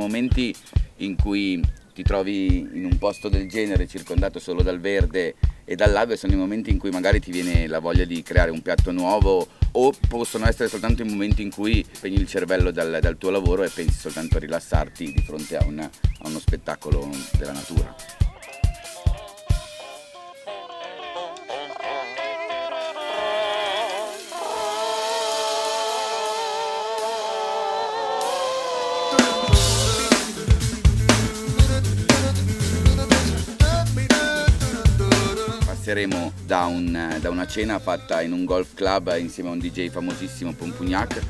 momenti in cui ti trovi in un posto del genere circondato solo dal verde e dal lago, e sono i momenti in cui magari ti viene la voglia di creare un piatto nuovo, o possono essere soltanto i momenti in cui spegni il cervello dal tuo lavoro e pensi soltanto a rilassarti di fronte a uno spettacolo della natura. Passeremo da una cena fatta in un golf club insieme a un DJ famosissimo, Pompugnac.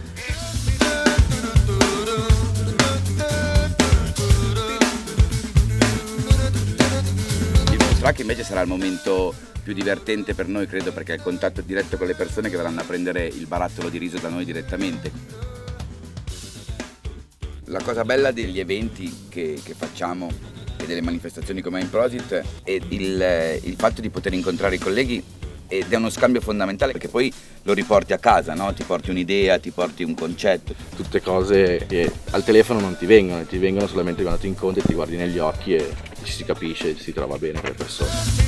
Il post-track invece sarà il momento più divertente per noi, credo, perché è il contatto diretto con le persone che verranno a prendere il barattolo di riso da noi direttamente. La cosa bella degli eventi che facciamo e delle manifestazioni come Improsit è il fatto di poter incontrare i colleghi, ed è uno scambio fondamentale perché poi lo riporti a casa, no? Ti porti un'idea, ti porti un concetto. Tutte cose che al telefono non ti vengono solamente quando ti incontri, ti guardi negli occhi e ci si capisce, si trova bene con le persone.